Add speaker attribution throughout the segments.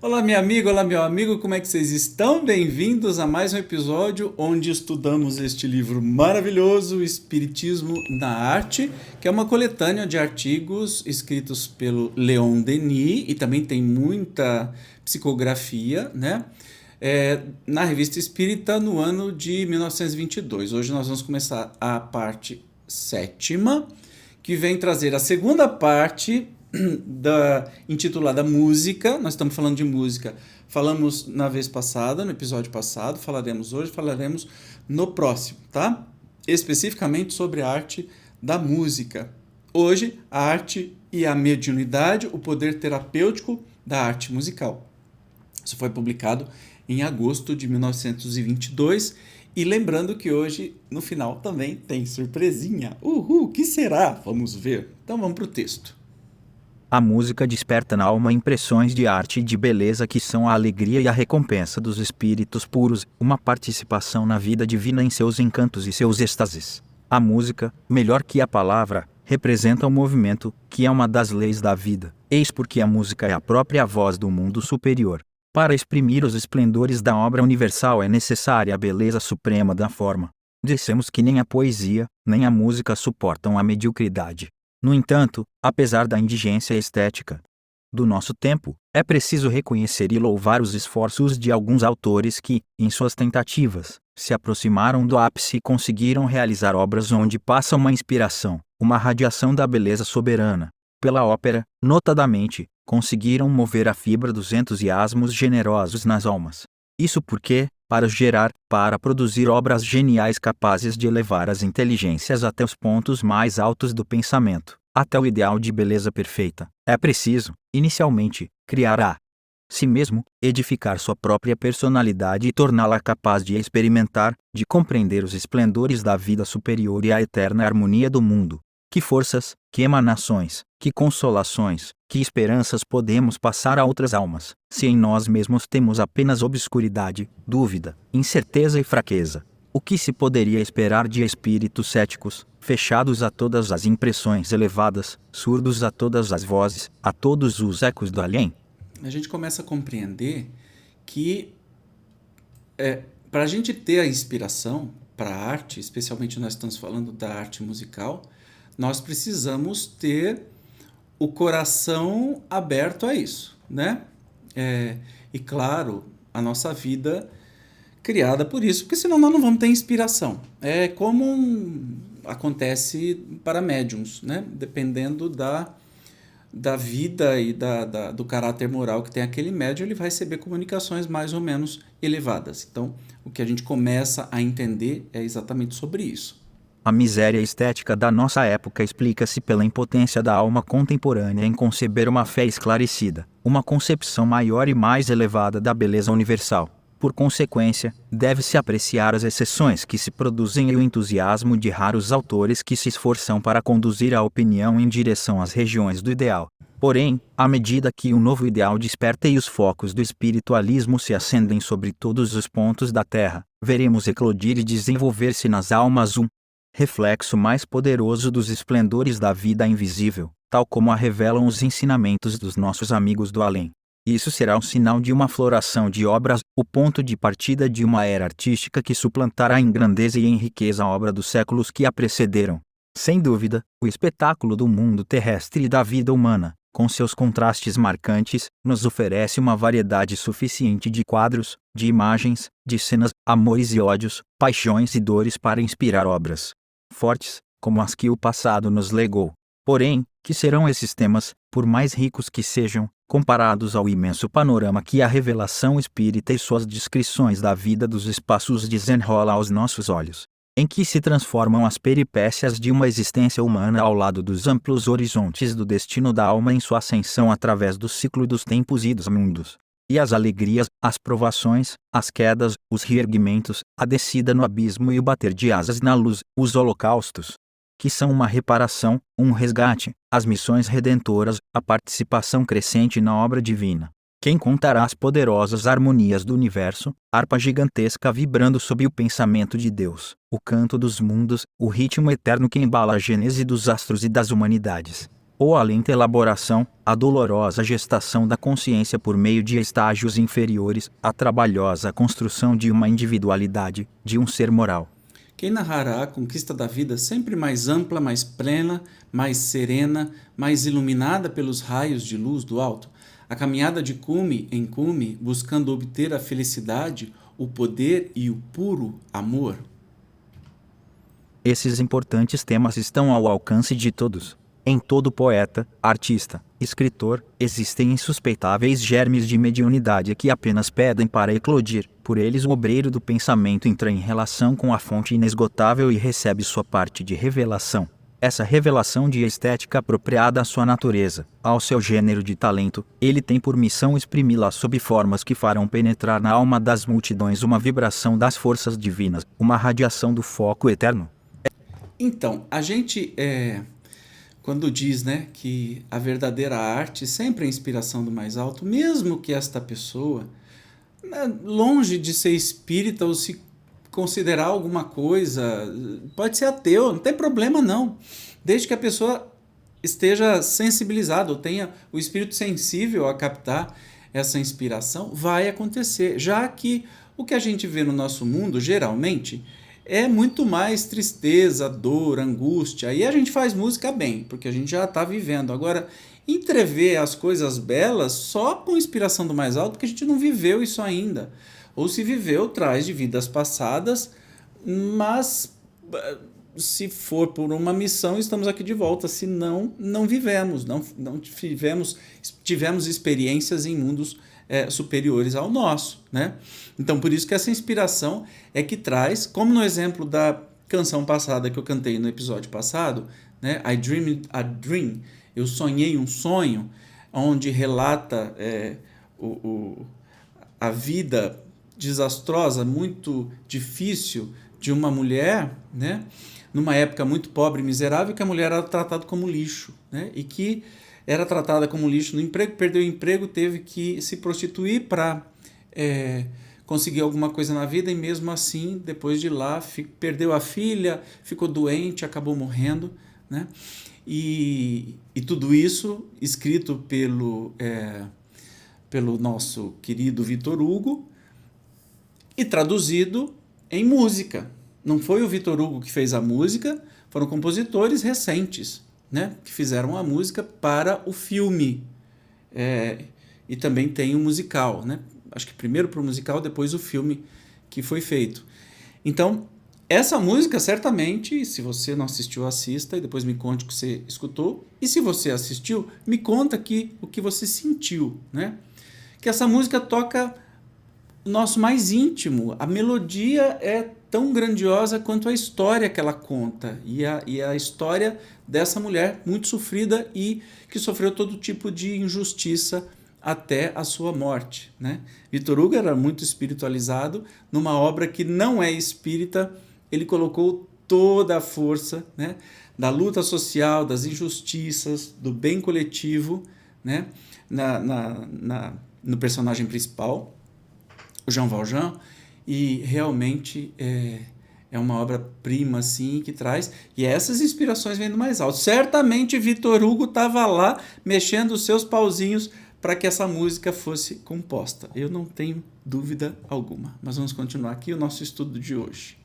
Speaker 1: Olá, minha amiga, olá, meu amigo, como é que vocês estão? Bem-vindos a mais um episódio onde estudamos este livro maravilhoso, Espiritismo na Arte, que é uma coletânea de artigos escritos pelo Leon Denis e também tem muita psicografia, né? Na Revista Espírita no ano de 1922. Hoje nós vamos começar a parte sétima, que vem trazer a segunda parte intitulada Música. Nós estamos falando de música. Falamos na vez passada, no episódio passado, falaremos hoje, falaremos no próximo, tá? Especificamente sobre a arte da música. Hoje, a arte e a mediunidade, o poder terapêutico da arte musical. Isso foi publicado em agosto de 1922. E lembrando que hoje, no final, também tem surpresinha. Uhul, o que será? Vamos ver. Então vamos para o texto.
Speaker 2: A música desperta na alma impressões de arte e de beleza que são a alegria e a recompensa dos espíritos puros, uma participação na vida divina em seus encantos e seus êxtases. A música, melhor que a palavra, representa o movimento, que é uma das leis da vida. Eis porque a música é a própria voz do mundo superior. Para exprimir os esplendores da obra universal é necessária a beleza suprema da forma. Dissemos que nem a poesia, nem a música suportam a mediocridade. No entanto, apesar da indigência estética do nosso tempo, é preciso reconhecer e louvar os esforços de alguns autores que, em suas tentativas, se aproximaram do ápice e conseguiram realizar obras onde passa uma inspiração, uma radiação da beleza soberana. Pela ópera, notadamente, conseguiram mover a fibra dos entusiasmos generosos nas almas. Isso porque, para produzir obras geniais capazes de elevar as inteligências até os pontos mais altos do pensamento, até o ideal de beleza perfeita, é preciso, inicialmente, criar a si mesmo, edificar sua própria personalidade e torná-la capaz de experimentar, de compreender os esplendores da vida superior e a eterna harmonia do mundo. Que forças, que emanações, que consolações, que esperanças podemos passar a outras almas, se em nós mesmos temos apenas obscuridade, dúvida, incerteza e fraqueza? O que se poderia esperar de espíritos céticos, fechados a todas as impressões elevadas, surdos a todas as vozes, a todos os ecos do além?
Speaker 1: A gente começa a compreender que para a gente ter a inspiração para a arte, especialmente nós estamos falando da arte musical, nós precisamos ter o coração aberto a isso, né? E claro, a nossa vida criada por isso, porque senão nós não vamos ter inspiração. É como acontece para médiums, né? Dependendo da vida e do caráter moral que tem aquele médium, ele vai receber comunicações mais ou menos elevadas. Então, o que a gente começa a entender é exatamente sobre isso.
Speaker 2: A miséria estética da nossa época explica-se pela impotência da alma contemporânea em conceber uma fé esclarecida, uma concepção maior e mais elevada da beleza universal. Por consequência, deve-se apreciar as exceções que se produzem e o entusiasmo de raros autores que se esforçam para conduzir a opinião em direção às regiões do ideal. Porém, à medida que o novo ideal desperta e os focos do espiritualismo se acendem sobre todos os pontos da Terra, veremos eclodir e desenvolver-se nas almas reflexo mais poderoso dos esplendores da vida invisível, tal como a revelam os ensinamentos dos nossos amigos do além. Isso será o sinal de uma floração de obras, o ponto de partida de uma era artística que suplantará em grandeza e em riqueza a obra dos séculos que a precederam. Sem dúvida, o espetáculo do mundo terrestre e da vida humana, com seus contrastes marcantes, nos oferece uma variedade suficiente de quadros, de imagens, de cenas, amores e ódios, paixões e dores para inspirar obras fortes, como as que o passado nos legou. Porém, que serão esses temas, por mais ricos que sejam, comparados ao imenso panorama que a revelação espírita e suas descrições da vida dos espaços desenrola aos nossos olhos, em que se transformam as peripécias de uma existência humana ao lado dos amplos horizontes do destino da alma em sua ascensão através do ciclo dos tempos e dos mundos. E as alegrias, as provações, as quedas, os reerguimentos, a descida no abismo e o bater de asas na luz, os holocaustos, que são uma reparação, um resgate, as missões redentoras, a participação crescente na obra divina. Quem contará as poderosas harmonias do universo, harpa gigantesca vibrando sob o pensamento de Deus, o canto dos mundos, o ritmo eterno que embala a gênese dos astros e das humanidades? ou a lenta elaboração, a dolorosa gestação da consciência por meio de estágios inferiores, a trabalhosa construção de uma individualidade, de um ser moral.
Speaker 1: Quem narrará a conquista da vida sempre mais ampla, mais plena, mais serena, mais iluminada pelos raios de luz do alto? A caminhada de cume em cume, buscando obter a felicidade, o poder e o puro amor?
Speaker 2: Esses importantes temas estão ao alcance de todos. Em todo poeta, artista, escritor, existem insuspeitáveis germes de mediunidade que apenas pedem para eclodir. Por eles o obreiro do pensamento entra em relação com a fonte inesgotável e recebe sua parte de revelação. Essa revelação de estética apropriada à sua natureza, ao seu gênero de talento, ele tem por missão exprimi-la sob formas que farão penetrar na alma das multidões uma vibração das forças divinas, uma radiação do foco eterno.
Speaker 1: Então, a gente, quando diz, né, que a verdadeira arte sempre é a inspiração do mais alto, mesmo que esta pessoa, né, longe de ser espírita ou se considerar alguma coisa, pode ser ateu, não tem problema não, desde que a pessoa esteja sensibilizada ou tenha o espírito sensível a captar essa inspiração, vai acontecer, já que o que a gente vê no nosso mundo, geralmente, é muito mais tristeza, dor, angústia. Aí a gente faz música bem, porque a gente já está vivendo. Agora, entrever as coisas belas só com inspiração do mais alto, porque a gente não viveu isso ainda. Ou se viveu, traz de vidas passadas, mas se for por uma missão, estamos aqui de volta. Se não, não vivemos, não tivemos experiências em mundos superiores ao nosso, né? Então, por isso que essa inspiração é que traz, como no exemplo da canção passada que eu cantei no episódio passado, né? I Dreamed a Dream, eu sonhei um sonho, onde relata a vida desastrosa, muito difícil de uma mulher, né? Numa época muito pobre e miserável, que a mulher era tratada como lixo, né? E que era tratada como lixo no emprego, perdeu o emprego, teve que se prostituir para conseguir alguma coisa na vida, e mesmo assim, depois de lá, perdeu a filha, ficou doente, acabou morrendo, né? E tudo isso escrito pelo nosso querido Vitor Hugo e traduzido em música. Não foi o Vitor Hugo que fez a música, foram compositores recentes, né, que fizeram a música para o filme. E também tem o musical, né? Acho que primeiro para o musical, depois o filme que foi feito. Então, essa música, certamente, se você não assistiu, assista e depois me conte o que você escutou. E se você assistiu, me conta aqui o que você sentiu, né? Que essa música toca o nosso mais íntimo. A melodia é tão grandiosa quanto a história que ela conta. E a história dessa mulher muito sofrida e que sofreu todo tipo de injustiça até a sua morte, né? Vitor Hugo era muito espiritualizado. Numa obra que não é espírita, ele colocou toda a força, né, da luta social, das injustiças, do bem coletivo, né, no personagem principal, o Jean Valjean, e realmente é uma obra-prima assim, que traz, e essas inspirações vêm do mais alto. Certamente Vitor Hugo estava lá mexendo os seus pauzinhos para que essa música fosse composta. Eu não tenho dúvida alguma. Mas vamos continuar aqui o nosso estudo de hoje.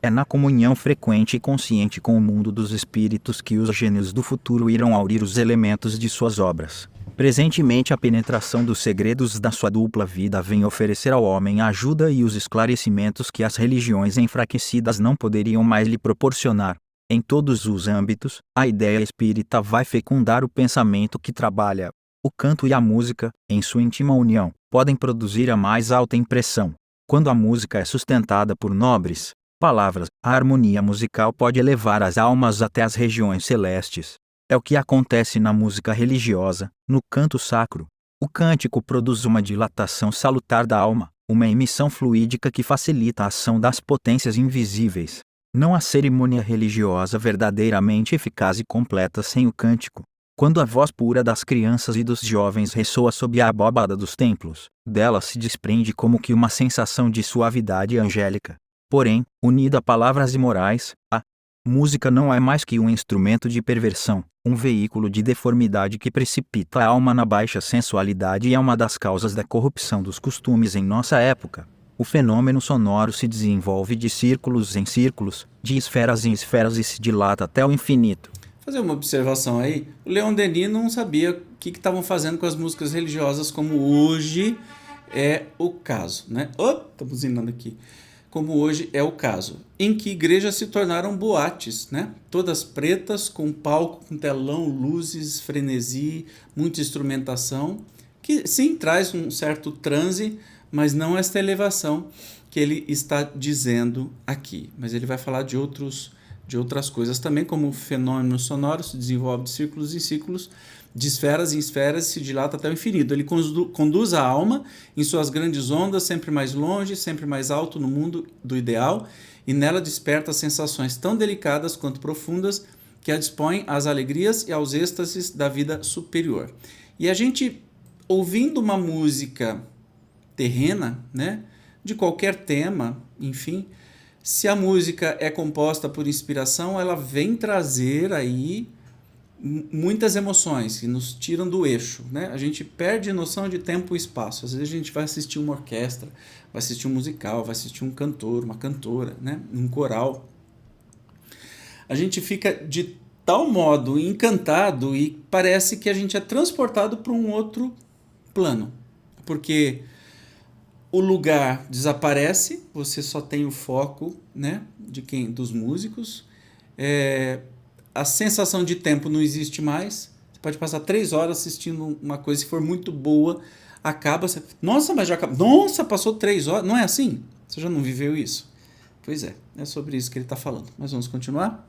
Speaker 2: É na comunhão frequente e consciente com o mundo dos espíritos que os gênios do futuro irão aurir os elementos de suas obras. Presentemente, a penetração dos segredos da sua dupla vida vem oferecer ao homem a ajuda e os esclarecimentos que as religiões enfraquecidas não poderiam mais lhe proporcionar. Em todos os âmbitos, a ideia espírita vai fecundar o pensamento que trabalha. O canto e a música, em sua íntima união, podem produzir a mais alta impressão. Quando a música é sustentada por nobres palavras, a harmonia musical pode elevar as almas até as regiões celestes. É o que acontece na música religiosa, no canto sacro. O cântico produz uma dilatação salutar da alma, uma emissão fluídica que facilita a ação das potências invisíveis. Não há cerimônia religiosa verdadeiramente eficaz e completa sem o cântico. Quando a voz pura das crianças e dos jovens ressoa sob a abóbada dos templos, dela se desprende como que uma sensação de suavidade angélica. Porém, unida a palavras imorais, a Música não é mais que um instrumento de perversão, um veículo de deformidade que precipita a alma na baixa sensualidade e é uma das causas da corrupção dos costumes em nossa época. O fenômeno sonoro se desenvolve de círculos em círculos, de esferas em esferas e se dilata até o infinito.
Speaker 1: Fazer uma observação aí, o Leon Denis não sabia o que estavam fazendo com as músicas religiosas como hoje é o caso, né? Tá buzinando aqui. Como hoje é o caso, em que igrejas se tornaram boates, né? Todas pretas, com palco, com telão, luzes, frenesi, muita instrumentação, que sim traz um certo transe, mas não esta elevação que ele está dizendo aqui. Mas ele vai falar de outras coisas também, como o fenômeno sonoro se desenvolve de círculos em círculos, de esferas em esferas, se dilata até o infinito. Ele conduz a alma em suas grandes ondas, sempre mais longe, sempre mais alto no mundo do ideal, e nela desperta sensações tão delicadas quanto profundas que a dispõem às alegrias e aos êxtases da vida superior. E a gente, ouvindo uma música terrena, né, de qualquer tema, enfim, se a música é composta por inspiração, ela vem trazer aí muitas emoções que nos tiram do eixo, né? A gente perde noção de tempo e espaço. Às vezes a gente vai assistir uma orquestra, vai assistir um musical, vai assistir um cantor, uma cantora, né? Um coral. A gente fica de tal modo encantado e parece que a gente é transportado para um outro plano, porque o lugar desaparece, você só tem o foco, né, dos músicos. A sensação de tempo não existe mais. Você pode passar 3 horas assistindo uma coisa, se for muito boa, acaba. Nossa, mas já acabou. Nossa, passou 3 horas. Não é assim? Você já não viveu isso? Pois é sobre isso que ele está falando. Mas vamos continuar?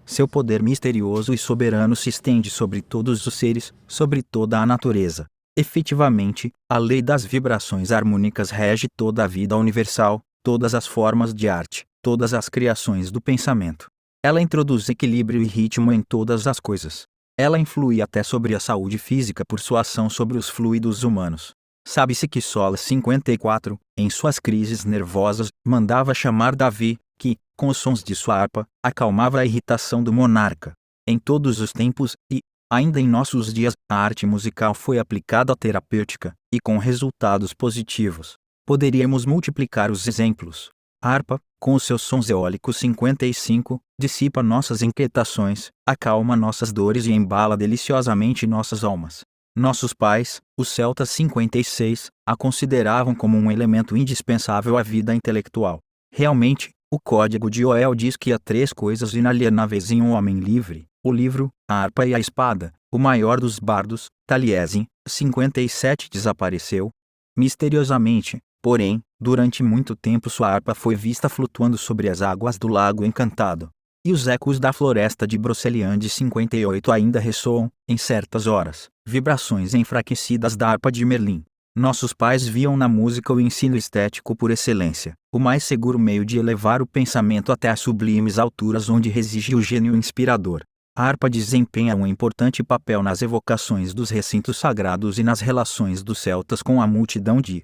Speaker 2: Seu poder misterioso e soberano se estende sobre todos os seres, sobre toda a natureza. Efetivamente, a lei das vibrações harmônicas rege toda a vida universal, todas as formas de arte, todas as criações do pensamento. Ela introduz equilíbrio e ritmo em todas as coisas. Ela influi até sobre a saúde física por sua ação sobre os fluidos humanos. Sabe-se que Sola 54, em suas crises nervosas, mandava chamar Davi, que, com os sons de sua harpa, acalmava a irritação do monarca. Em todos os tempos e, ainda em nossos dias, a arte musical foi aplicada à terapêutica, e com resultados positivos. Poderíamos multiplicar os exemplos. A harpa, com os seus sons eólicos 55, dissipa nossas inquietações, acalma nossas dores e embala deliciosamente nossas almas. Nossos pais, os celtas 56, a consideravam como um elemento indispensável à vida intelectual. Realmente, o Código de Joel diz que há 3 coisas inalienáveis em um homem livre: o livro, a harpa e a espada. O maior dos bardos, Taliesin, 57, desapareceu misteriosamente. Porém, durante muito tempo sua harpa foi vista flutuando sobre as águas do Lago Encantado. E os ecos da floresta de Broceliande 58 ainda ressoam, em certas horas, vibrações enfraquecidas da harpa de Merlin. Nossos pais viam na música o ensino estético por excelência, o mais seguro meio de elevar o pensamento até as sublimes alturas onde reside o gênio inspirador. A harpa desempenha um importante papel nas evocações dos recintos sagrados e nas relações dos celtas com a multidão de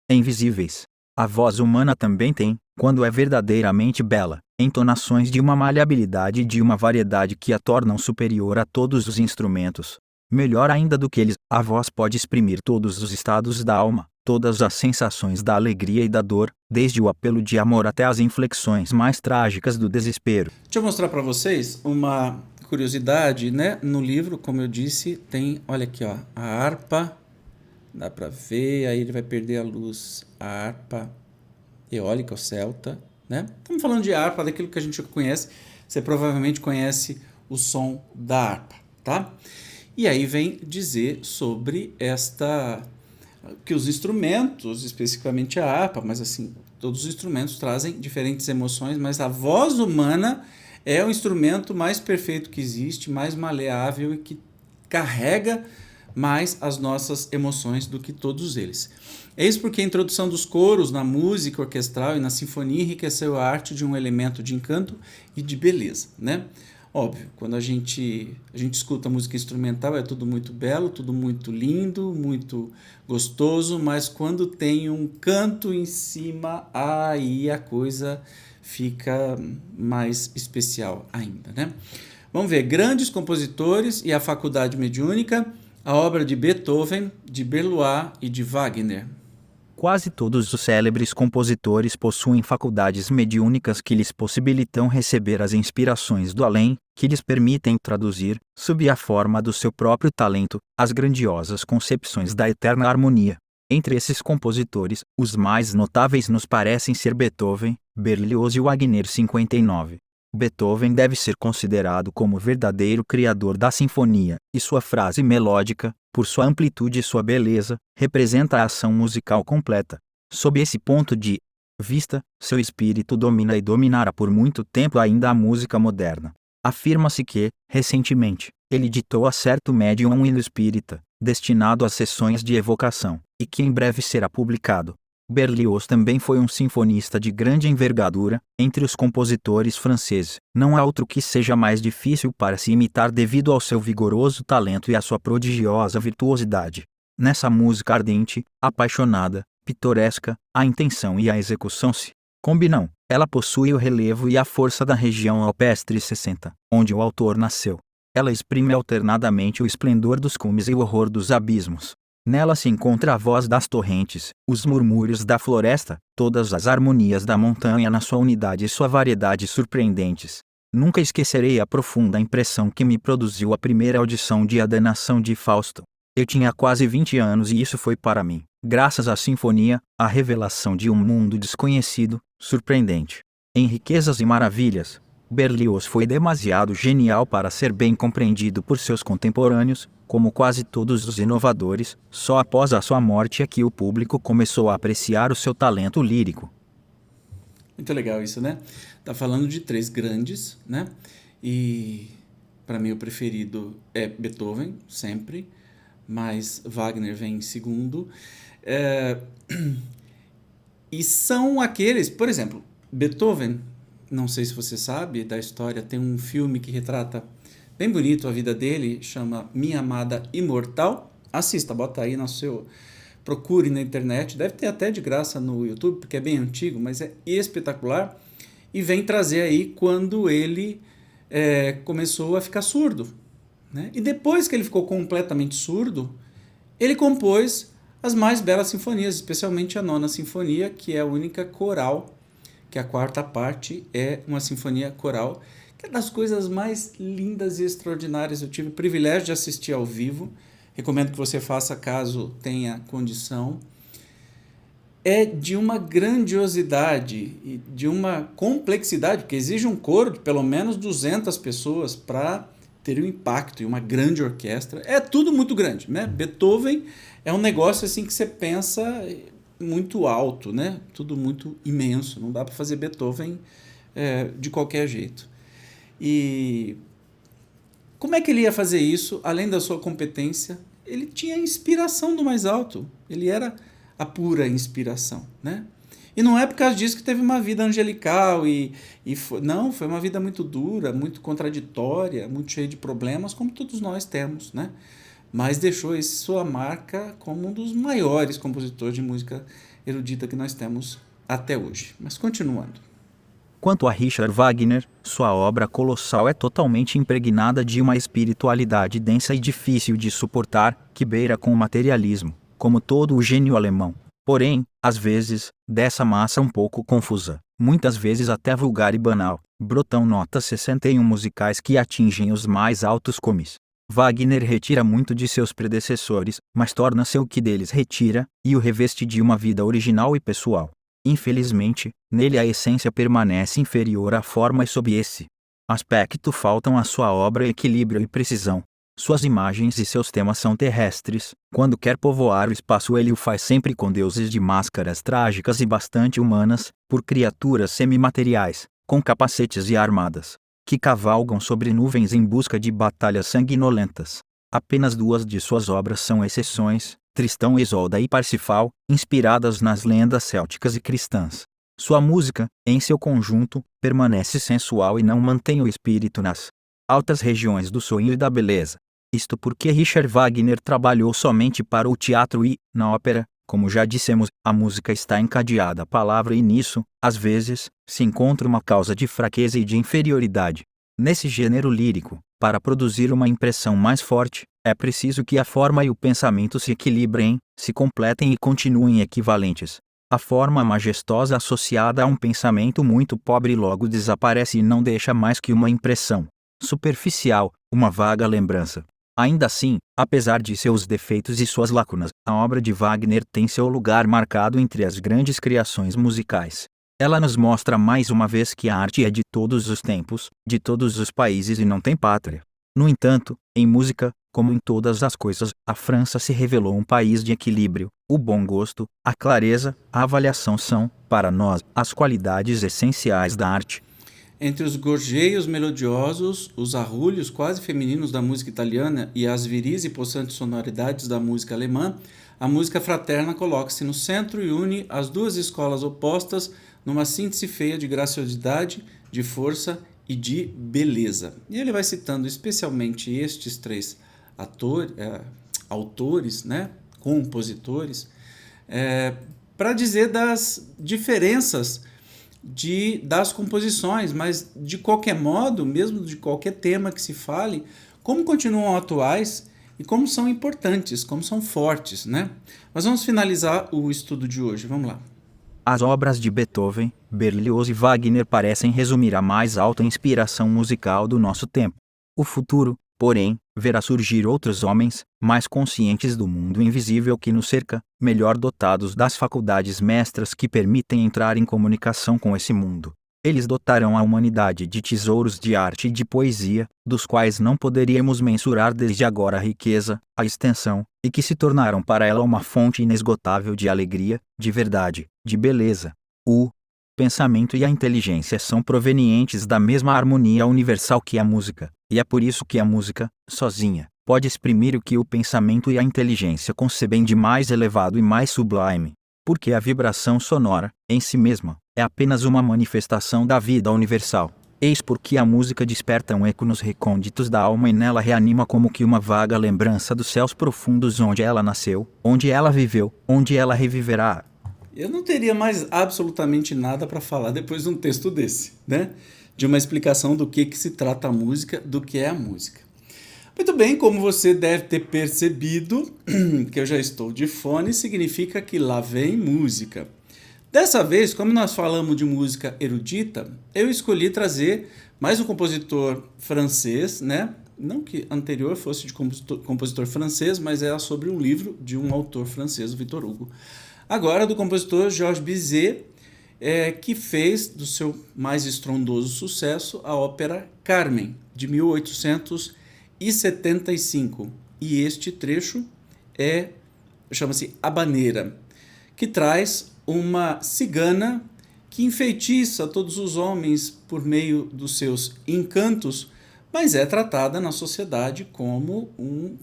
Speaker 2: invisíveis. A voz humana também tem, quando é verdadeiramente bela, entonações de uma maleabilidade e de uma variedade que a tornam superior a todos os instrumentos. Melhor ainda do que eles, a voz pode exprimir todos os estados da alma, todas as sensações da alegria e da dor, desde o apelo de amor até as inflexões mais trágicas do desespero.
Speaker 1: Deixa eu mostrar para vocês uma curiosidade, né? No livro, como eu disse, tem, olha aqui, ó, a harpa. Dá para ver, aí ele vai perder a luz. A harpa eólica, o celta, né? Estamos falando de harpa, daquilo que a gente conhece. Você provavelmente conhece o som da harpa, tá? E aí vem dizer sobre que os instrumentos, especificamente a harpa, mas assim, todos os instrumentos trazem diferentes emoções, mas a voz humana é o instrumento mais perfeito que existe, mais maleável e que carrega mais as nossas emoções do que todos eles. É isso porque a introdução dos coros na música orquestral e na sinfonia enriqueceu a arte de um elemento de encanto e de beleza, né? Óbvio, quando a gente escuta música instrumental é tudo muito belo, tudo muito lindo, muito gostoso, mas quando tem um canto em cima, aí a coisa fica mais especial ainda, né? Vamos ver, grandes compositores e a faculdade mediúnica, a obra de Beethoven, de Berlioz e de Wagner.
Speaker 2: Quase todos os célebres compositores possuem faculdades mediúnicas que lhes possibilitam receber as inspirações do além, que lhes permitem traduzir, sob a forma do seu próprio talento, as grandiosas concepções da eterna harmonia. Entre esses compositores, os mais notáveis nos parecem ser Beethoven, Berlioz e Wagner 59. Beethoven deve ser considerado como o verdadeiro criador da sinfonia, e sua frase melódica, por sua amplitude e sua beleza, representa a ação musical completa. Sob esse ponto de vista, seu espírito domina e dominará por muito tempo ainda a música moderna. Afirma-se que, recentemente, ele ditou a certo médium um hino espírita, destinado às sessões de evocação, e que em breve será publicado. Berlioz também foi um sinfonista de grande envergadura. Entre os compositores franceses, não há outro que seja mais difícil para se imitar devido ao seu vigoroso talento e à sua prodigiosa virtuosidade. Nessa música ardente, apaixonada, pitoresca, a intenção e a execução se combinam. Ela possui o relevo e a força da região alpestre 60, onde o autor nasceu. Ela exprime alternadamente o esplendor dos cumes e o horror dos abismos. Nela se encontra a voz das torrentes, os murmúrios da floresta, todas as harmonias da montanha na sua unidade e sua variedade surpreendentes. Nunca esquecerei a profunda impressão que me produziu a primeira audição de A Danação de Fausto. Eu tinha quase 20 anos e isso foi para mim, graças à sinfonia, a revelação de um mundo desconhecido, surpreendente. Em riquezas e maravilhas, Berlioz foi demasiado genial para ser bem compreendido por seus contemporâneos. Como quase todos os inovadores, só após a sua morte é que o público começou a apreciar o seu talento lírico.
Speaker 1: Muito legal isso, né? Tá falando de 3 grandes, né? E para mim o preferido é Beethoven, sempre, mas Wagner vem em segundo. E são aqueles, por exemplo, Beethoven, não sei se você sabe da história, tem um filme que retrata bem bonito a vida dele, chama Minha Amada Imortal. Assista, bota aí no seu... Procure na internet, deve ter até de graça no YouTube, porque é bem antigo, mas é espetacular. E vem trazer aí quando ele começou a ficar surdo, né? E depois que ele ficou completamente surdo, ele compôs as mais belas sinfonias, especialmente a 9ª Sinfonia, que é a única coral, que a 4ª parte é uma sinfonia coral, que é das coisas mais lindas e extraordinárias. Eu tive o privilégio de assistir ao vivo, recomendo que você faça caso tenha condição. É de uma grandiosidade e de uma complexidade, porque exige um coro de pelo menos 200 pessoas para ter um impacto, e uma grande orquestra. É tudo muito grande, né? Beethoven é um negócio assim que você pensa muito alto, né? Tudo muito imenso, não dá para fazer Beethoven de qualquer jeito. E como é que ele ia fazer isso, além da sua competência? Ele tinha a inspiração do mais alto, ele era a pura inspiração, né? E não é por causa disso que teve uma vida angelical não, foi uma vida muito dura, muito contraditória, muito cheia de problemas, como todos nós temos, né? Mas deixou sua marca como um dos maiores compositores de música erudita que nós temos até hoje. Mas continuando.
Speaker 2: Quanto a Richard Wagner, sua obra colossal é totalmente impregnada de uma espiritualidade densa e difícil de suportar, que beira com o materialismo, como todo o gênio alemão. Porém, às vezes, dessa massa um pouco confusa, muitas vezes até vulgar e banal, brotam notas 61 musicais que atingem os mais altos cumes. Wagner retira muito de seus predecessores, mas torna-se o que deles retira, e o reveste de uma vida original e pessoal. Infelizmente, nele a essência permanece inferior à forma e sob esse aspecto faltam à sua obra equilíbrio e precisão. Suas imagens e seus temas são terrestres. Quando quer povoar o espaço ele o faz sempre com deuses de máscaras trágicas e bastante humanas, por criaturas semimateriais, com capacetes e armadas, que cavalgam sobre nuvens em busca de batalhas sanguinolentas. Apenas 2 de suas obras são exceções, Tristão e Isolda e Parsifal, inspiradas nas lendas célticas e cristãs. Sua música, em seu conjunto, permanece sensual e não mantém o espírito nas altas regiões do sonho e da beleza. Isto porque Richard Wagner trabalhou somente para o teatro e, na ópera, Como já dissemos, a música está encadeada à palavra e nisso, às vezes, se encontra uma causa de fraqueza e de inferioridade. Nesse gênero lírico, para produzir uma impressão mais forte, é preciso que a forma e o pensamento se equilibrem, se completem e continuem equivalentes. A forma majestosa associada a um pensamento muito pobre logo desaparece e não deixa mais que uma impressão superficial, uma vaga lembrança. Ainda assim, apesar de seus defeitos e suas lacunas, a obra de Wagner tem seu lugar marcado entre as grandes criações musicais. Ela nos mostra mais uma vez que a arte é de todos os tempos, de todos os países e não tem pátria. No entanto, em música, como em todas as coisas, a França se revelou um país de equilíbrio. O bom gosto, a clareza, a avaliação são, para nós, as qualidades essenciais da arte.
Speaker 1: Entre os gorjeios melodiosos, os arrulhos quase femininos da música italiana e as viris e possantes sonoridades da música alemã, a música fraterna coloca-se no centro e une as duas escolas opostas numa síntese feia de graciosidade, de força e de beleza. E ele vai citando especialmente estes três autores, né, compositores, para dizer das diferenças das composições, mas de qualquer modo, mesmo de qualquer tema que se fale, como continuam atuais e como são importantes, como são fortes, né? Mas vamos finalizar o estudo de hoje, vamos lá.
Speaker 2: As obras de Beethoven, Berlioz e Wagner parecem resumir a mais alta inspiração musical do nosso tempo. O futuro, porém, verá surgir outros homens, mais conscientes do mundo invisível que nos cerca, melhor dotados das faculdades mestras que permitem entrar em comunicação com esse mundo. Eles dotarão a humanidade de tesouros de arte e de poesia, dos quais não poderíamos mensurar desde agora a riqueza, a extensão, e que se tornaram para ela uma fonte inesgotável de alegria, de verdade, de beleza. O pensamento e a inteligência são provenientes da mesma harmonia universal que a música, e é por isso que a música, sozinha, pode exprimir o que o pensamento e a inteligência concebem de mais elevado e mais sublime. Porque a vibração sonora, em si mesma, é apenas uma manifestação da vida universal. Eis porque a música desperta um eco nos recônditos da alma e nela reanima como que uma vaga lembrança dos céus profundos onde ela nasceu, onde ela viveu, onde ela reviverá.
Speaker 1: Eu não teria mais absolutamente nada para falar depois de um texto desse, né? De uma explicação do que se trata a música, do que é a música. Muito bem, como você deve ter percebido, que eu já estou de fone, significa que lá vem música. Dessa vez, como nós falamos de música erudita, eu escolhi trazer mais um compositor francês, né? Não que anterior fosse de compositor francês, mas era sobre um livro de um autor francês, o Victor Hugo. Agora, do compositor Georges Bizet, que fez do seu mais estrondoso sucesso a ópera Carmen, de 1875. E este trecho chama-se Habanera, que traz uma cigana que enfeitiça todos os homens por meio dos seus encantos, mas é tratada na sociedade com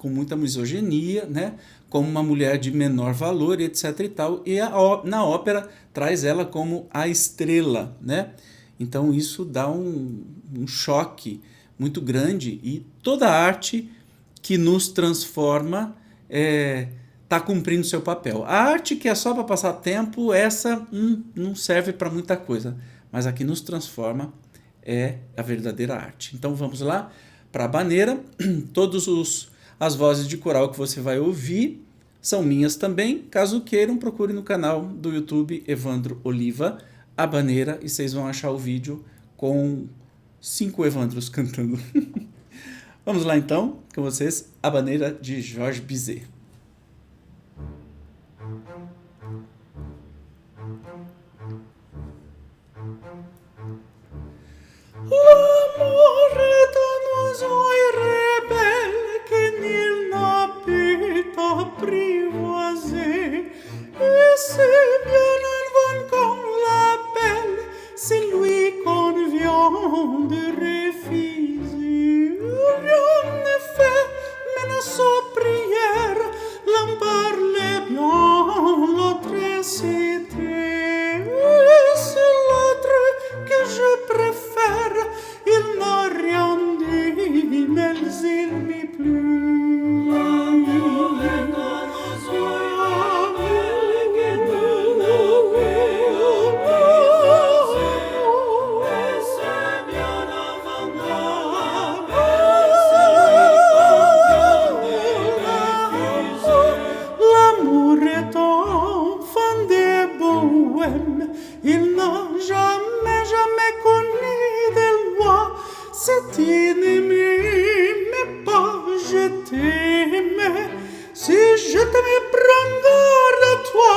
Speaker 1: muita misoginia, né? Como uma mulher de menor valor, etc. e tal. E na ópera traz ela como a estrela, né? Então isso dá um choque muito grande e toda a arte que nos transforma está cumprindo seu papel. A arte que é só para passar tempo, essa não serve para muita coisa, mas a que nos transforma é a verdadeira arte. Então vamos lá para a Habanera. Todas as vozes de coral que você vai ouvir são minhas também. Caso queiram, procure no canal do YouTube Evandro Oliva, Habanera, e vocês vão achar o vídeo com 5 Evandros cantando. Vamos lá então, com vocês, Habanera de Georges Bizet. L'amore danoso et rebelle que nul n'a pu t'apprivoiser, et c'est bien un bon qu'on l'appelle, c'est lui qu'on vient de refuser. Rien ne fait menace aux prières, l'un parle bien, l'autre c'était, et c'est l'autre que je préfère. Il n'a rien dit, mais il m'y plut. L'amour est dans nos yeux. poème. Il n'a jamais, jamais connu de loi. C'est inouï, mais pas je t'aimais. Si je t'aimais, prends garde à toi.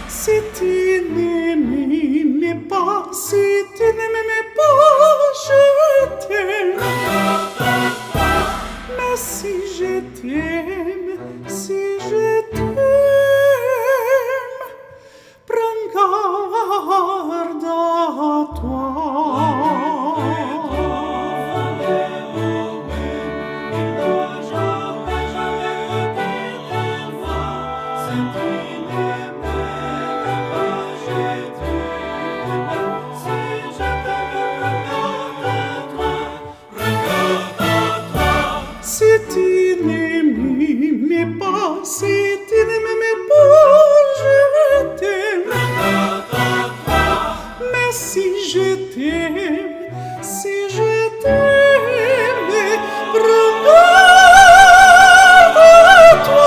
Speaker 1: Si tu n'aimais pas, si tu n'aimais pas, je t'aime. Mais si je t'aime, si je t'aime, prends garde à toi. Si tu n'aimais pas, si tu n'aimais pas, je t'aime. Mais si je t'aime, si je t'aime, prends garde à toi.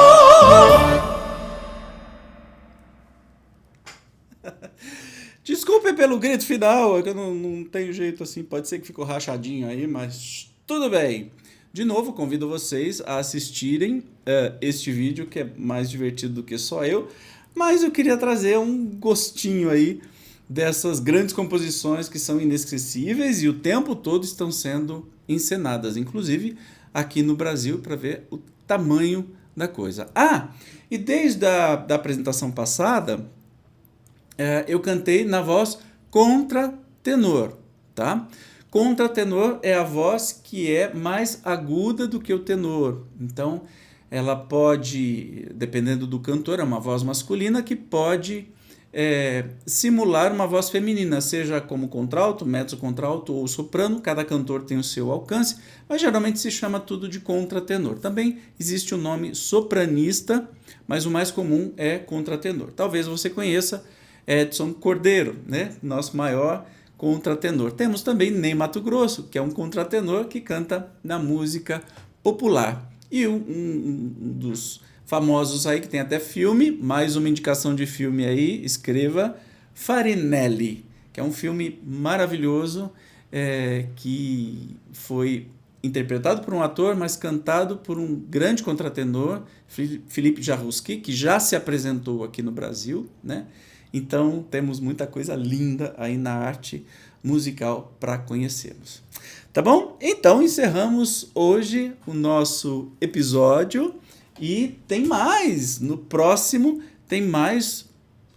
Speaker 1: Desculpe pelo grito final, é que eu não tenho jeito assim, pode ser que ficou rachadinho aí, mas tudo bem. De novo, convido vocês a assistirem este vídeo, que é mais divertido do que só eu, mas eu queria trazer um gostinho aí dessas grandes composições que são inesquecíveis e o tempo todo estão sendo encenadas, inclusive aqui no Brasil, para ver o tamanho da coisa. E desde a apresentação passada, eu cantei na voz contratenor, tá? Contratenor é a voz que é mais aguda do que o tenor. Então, ela pode, dependendo do cantor, é uma voz masculina que pode simular uma voz feminina, seja como contralto, mezzo-contralto ou soprano. Cada cantor tem o seu alcance, mas geralmente se chama tudo de contratenor. Também existe o nome sopranista, mas o mais comum é contratenor. Talvez você conheça Edson Cordeiro, né? Nosso maior contratenor. Temos também Ney Matogrosso, que é um contratenor que canta na música popular. E um dos famosos aí, que tem até filme, mais uma indicação de filme aí, escreva Farinelli, que é um filme maravilhoso, que foi interpretado por um ator, mas cantado por um grande contratenor, Philippe Jarouski, que já se apresentou aqui no Brasil, né? Então, temos muita coisa linda aí na arte musical para conhecermos. Tá bom? Então, encerramos hoje o nosso episódio e tem mais. No próximo, tem mais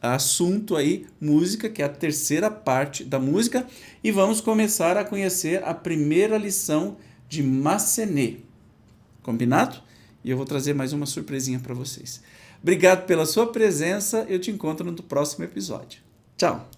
Speaker 1: assunto aí, música, que é a terceira parte da música. E vamos começar a conhecer a primeira lição de Massenet. Combinado? E eu vou trazer mais uma surpresinha para vocês. Obrigado pela sua presença. Eu te encontro no próximo episódio. Tchau!